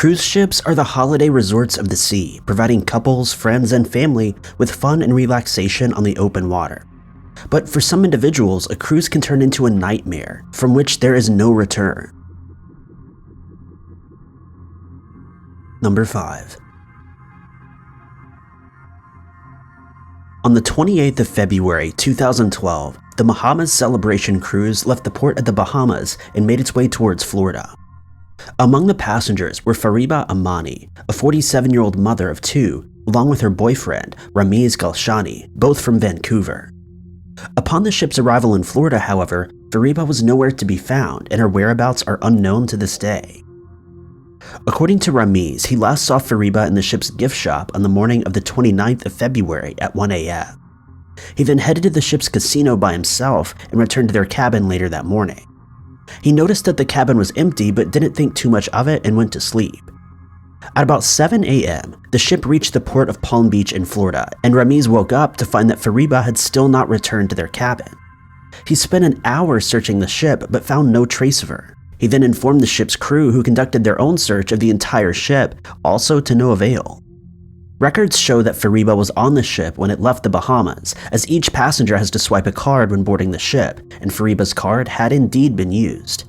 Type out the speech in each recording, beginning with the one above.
Cruise ships are the holiday resorts of the sea, providing couples, friends, and family with fun and relaxation on the open water. But for some individuals, a cruise can turn into a nightmare from which there is no return. Number 5. On the 28th of February 2012, the Bahamas Celebration Cruise left the port at the Bahamas and made its way towards Florida. Among the passengers were Fariba Amani, a 47-year-old mother of 2, along with her boyfriend, Ramiz Galshani, both from Vancouver. Upon the ship's arrival in Florida, however, Fariba was nowhere to be found and her whereabouts are unknown to this day. According to Ramiz, he last saw Fariba in the ship's gift shop on the morning of the 29th of February at 1 a.m. He then headed to the ship's casino by himself and returned to their cabin later that morning. He noticed that the cabin was empty but didn't think too much of it and went to sleep. At about 7 a.m., the ship reached the port of Palm Beach in Florida, and Ramiz woke up to find that Fariba had still not returned to their cabin. He spent an hour searching the ship but found no trace of her. He then informed the ship's crew, who conducted their own search of the entire ship, also to no avail. Records show that Fariba was on the ship when it left the Bahamas, as each passenger has to swipe a card when boarding the ship, and Fariba's card had indeed been used.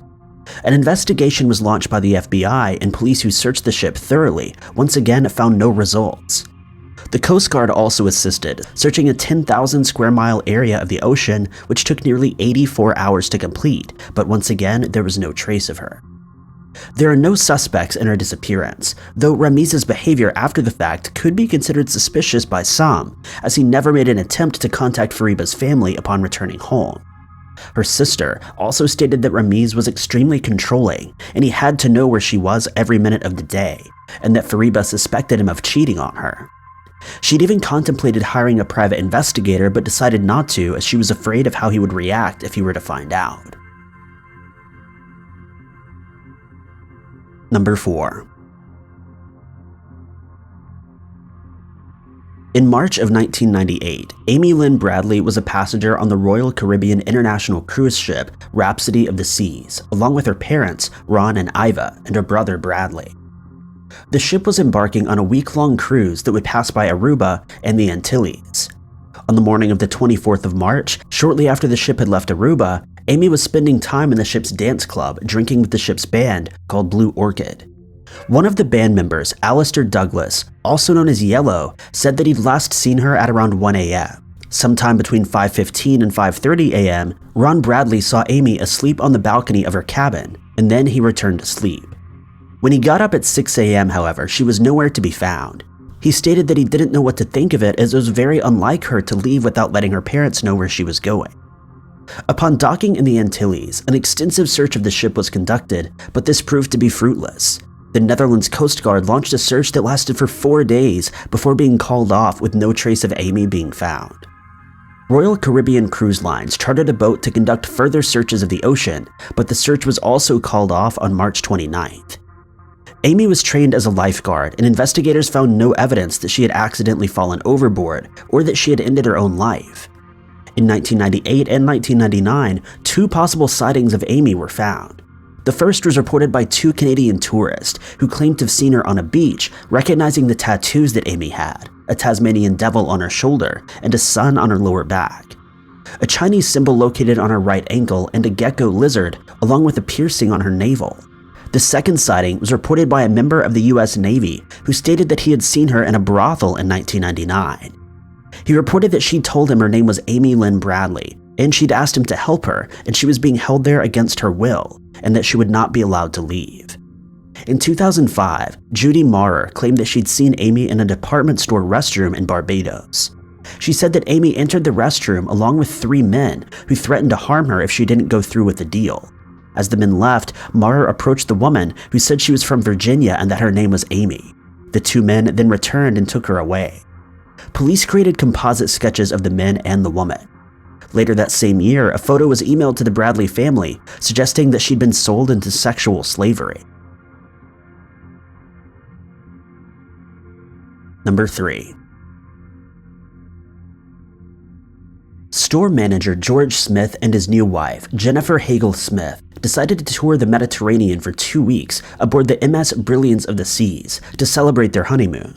An investigation was launched by the FBI, and police who searched the ship thoroughly once again found no results. The Coast Guard also assisted, searching a 10,000 square mile area of the ocean, which took nearly 84 hours to complete, but once again there was no trace of her. There are no suspects in her disappearance, though Ramiz's behavior after the fact could be considered suspicious by some, as he never made an attempt to contact Fariba's family upon returning home. Her sister also stated that Ramiz was extremely controlling, and he had to know where she was every minute of the day, and that Fariba suspected him of cheating on her. She'd even contemplated hiring a private investigator but decided not to, as she was afraid of how he would react if he were to find out. Number 4. In March of 1998, Amy Lynn Bradley was a passenger on the Royal Caribbean International cruise ship Rhapsody of the Seas, along with her parents, Ron and Iva, and her brother Bradley. The ship was embarking on a week-long cruise that would pass by Aruba and the Antilles. On the morning of the 24th of March, shortly after the ship had left Aruba, Amy was spending time in the ship's dance club drinking with the ship's band called Blue Orchid. One of the band members, Alistair Douglas, also known as Yellow, said that he'd last seen her at around 1 a.m. Sometime between 5:15 and 5:30 a.m., Ron Bradley saw Amy asleep on the balcony of her cabin, and then he returned to sleep. When he got up at 6 a.m., however, she was nowhere to be found. He stated that he didn't know what to think of it, as it was very unlike her to leave without letting her parents know where she was going. Upon docking in the Antilles, an extensive search of the ship was conducted, but this proved to be fruitless. The Netherlands Coast Guard launched a search that lasted for 4 days before being called off with no trace of Amy being found. Royal Caribbean Cruise Lines chartered a boat to conduct further searches of the ocean, but the search was also called off on March 29th. Amy was trained as a lifeguard, and investigators found no evidence that she had accidentally fallen overboard or that she had ended her own life. In 1998 and 1999, 2 possible sightings of Amy were found. The first was reported by 2 Canadian tourists who claimed to have seen her on a beach, recognizing the tattoos that Amy had, a Tasmanian devil on her shoulder and a sun on her lower back. A Chinese symbol located on her right ankle and a gecko lizard, along with a piercing on her navel. The second sighting was reported by a member of the US Navy who stated that he had seen her in a brothel in 1999. He reported that she told him her name was Amy Lynn Bradley, and she'd asked him to help her, and she was being held there against her will, and that she would not be allowed to leave. In 2005, Judy Maurer claimed that she'd seen Amy in a department store restroom in Barbados. She said that Amy entered the restroom along with 3 men who threatened to harm her if she didn't go through with the deal. As the men left, Maurer approached the woman, who said she was from Virginia and that her name was Amy. The 2 men then returned and took her away. Police created composite sketches of the men and the woman. Later that same year, a photo was emailed to the Bradley family, suggesting that she'd been sold into sexual slavery. Number 3. Store manager George Smith and his new wife, Jennifer Hagel Smith, decided to tour the Mediterranean for 2 weeks aboard the MS Brilliance of the Seas to celebrate their honeymoon.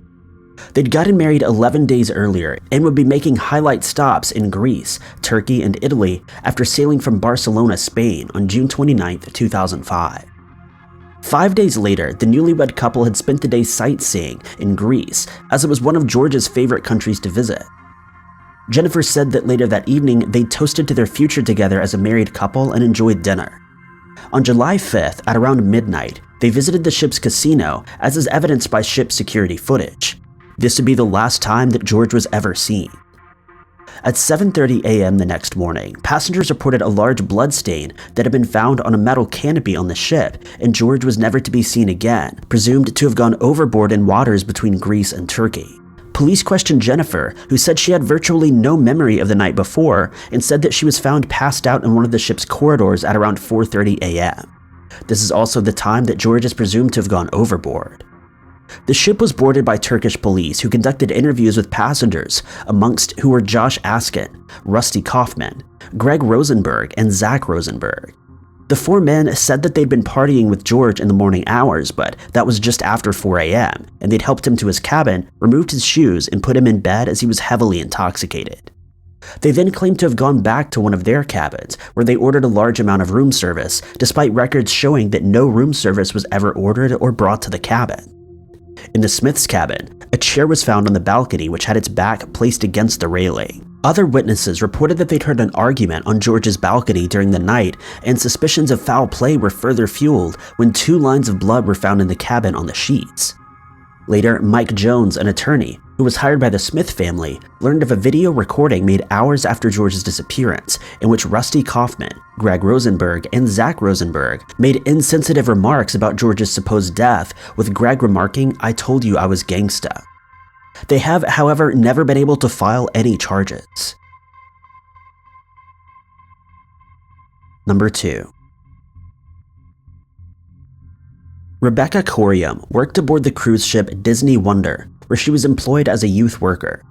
They'd gotten married 11 days earlier and would be making highlight stops in Greece, Turkey, and Italy after sailing from Barcelona, Spain on June 29, 2005. 5 days later, the newlywed couple had spent the day sightseeing in Greece, as it was one of George's favorite countries to visit. Jennifer said that later that evening, they toasted to their future together as a married couple and enjoyed dinner. On July 5th, at around midnight, they visited the ship's casino, as is evidenced by ship security footage. This would be the last time that George was ever seen. At 7:30 a.m. the next morning, passengers reported a large blood stain that had been found on a metal canopy on the ship, and George was never to be seen again, presumed to have gone overboard in waters between Greece and Turkey. Police questioned Jennifer, who said she had virtually no memory of the night before and said that she was found passed out in one of the ship's corridors at around 4:30 a.m. This is also the time that George is presumed to have gone overboard. The ship was boarded by Turkish police, who conducted interviews with passengers, amongst who were Josh Askin, Rusty Kaufman, Greg Rosenberg, and Zach Rosenberg. The 4 men said that they'd been partying with George in the morning hours, but that was just after 4 a.m., and they'd helped him to his cabin, removed his shoes, and put him in bed as he was heavily intoxicated. They then claimed to have gone back to one of their cabins, where they ordered a large amount of room service, despite records showing that no room service was ever ordered or brought to the cabin. In the Smith's cabin, a chair was found on the balcony which had its back placed against the railing. Other witnesses reported that they'd heard an argument on George's balcony during the night, and suspicions of foul play were further fueled when 2 lines of blood were found in the cabin on the sheets. Later, Mike Jones, an attorney who was hired by the Smith family, learned of a video recording made hours after George's disappearance in which Rusty Kaufman, Greg Rosenberg, and Zach Rosenberg made insensitive remarks about George's supposed death, with Greg remarking, "I told you I was gangsta." They have, however, never been able to file any charges. Number 2. Rebecca Corium worked aboard the cruise ship Disney Wonder, where she was employed as a youth worker.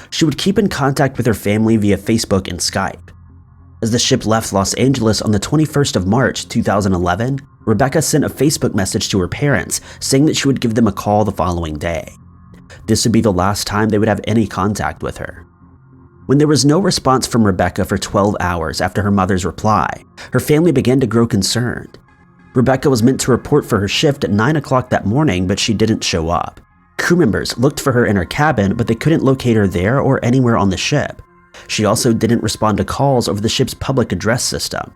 She would keep in contact with her family via Facebook and Skype. As the ship left Los Angeles on the 21st of March 2011, Rebecca sent a Facebook message to her parents saying that she would give them a call the following day. This would be the last time they would have any contact with her. When there was no response from Rebecca for 12 hours after her mother's reply, her family began to grow concerned. Rebecca was meant to report for her shift at 9 o'clock that morning, but she didn't show up. Crew members looked for her in her cabin, but they couldn't locate her there or anywhere on the ship. She also didn't respond to calls over the ship's public address system.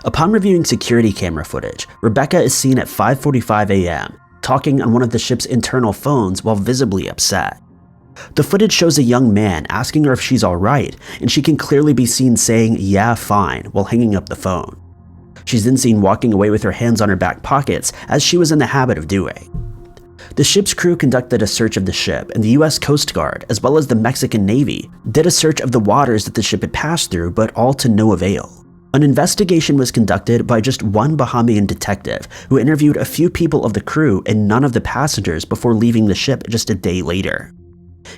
Upon reviewing security camera footage, Rebecca is seen at 5:45 a.m., talking on one of the ship's internal phones while visibly upset. The footage shows a young man asking her if she's alright, and she can clearly be seen saying, "Yeah, fine," while hanging up the phone. She's then seen walking away with her hands on her back pockets, as she was in the habit of doing. The ship's crew conducted a search of the ship, and the US Coast Guard, as well as the Mexican Navy, did a search of the waters that the ship had passed through, but all to no avail. An investigation was conducted by just one Bahamian detective, who interviewed a few people of the crew and none of the passengers before leaving the ship just a day later.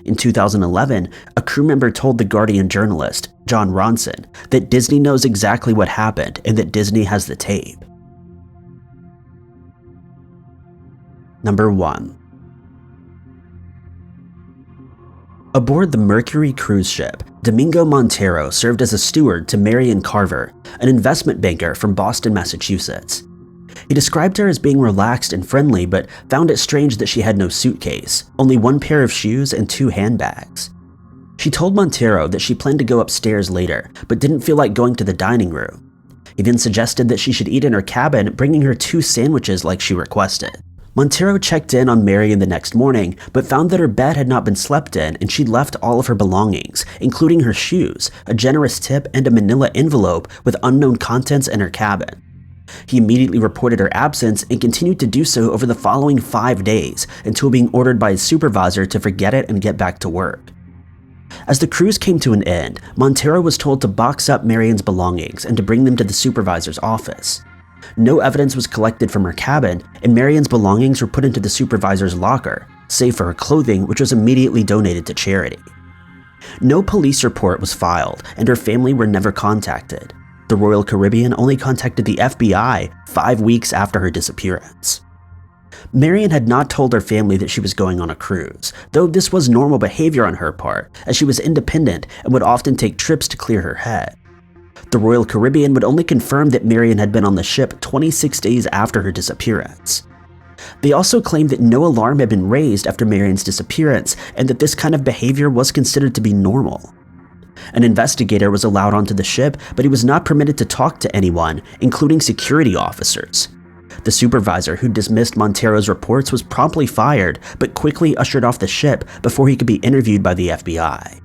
In 2011, a crew member told The Guardian journalist, John Ronson, that Disney knows exactly what happened and that Disney has the tape. Number 1. Aboard the Mercury cruise ship, Domingo Montero served as a steward to Marion Carver, an investment banker from Boston, Massachusetts. He described her as being relaxed and friendly, but found it strange that she had no suitcase, only 1 pair of shoes and 2 handbags. She told Montero that she planned to go upstairs later, but didn't feel like going to the dining room. He then suggested that she should eat in her cabin, bringing her 2 sandwiches like she requested. Montero checked in on Marion the next morning, but found that her bed had not been slept in and she'd left all of her belongings, including her shoes, a generous tip, and a manila envelope with unknown contents in her cabin. He immediately reported her absence and continued to do so over the following 5 days until being ordered by his supervisor to forget it and get back to work. As the cruise came to an end, Montero was told to box up Marion's belongings and to bring them to the supervisor's office. No evidence was collected from her cabin, and Marion's belongings were put into the supervisor's locker, save for her clothing, which was immediately donated to charity. No police report was filed, and her family were never contacted. The Royal Caribbean only contacted the FBI 5 weeks after her disappearance. Marion had not told her family that she was going on a cruise, though this was normal behavior on her part, as she was independent and would often take trips to clear her head. The Royal Caribbean would only confirm that Marion had been on the ship 26 days after her disappearance. They also claimed that no alarm had been raised after Marion's disappearance and that this kind of behavior was considered to be normal. An investigator was allowed onto the ship, but he was not permitted to talk to anyone, including security officers. The supervisor who dismissed Montero's reports was promptly fired, but quickly ushered off the ship before he could be interviewed by the FBI.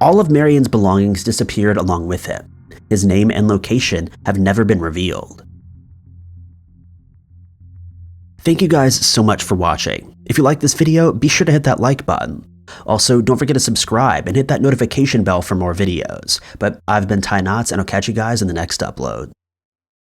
All of Marion's belongings disappeared along with him. His name and location have never been revealed. Thank you guys so much for watching. If you liked this video, be sure to hit that like button. Also, don't forget to subscribe and hit that notification bell for more videos. But I've been Ty Knots, and I'll catch you guys in the next upload.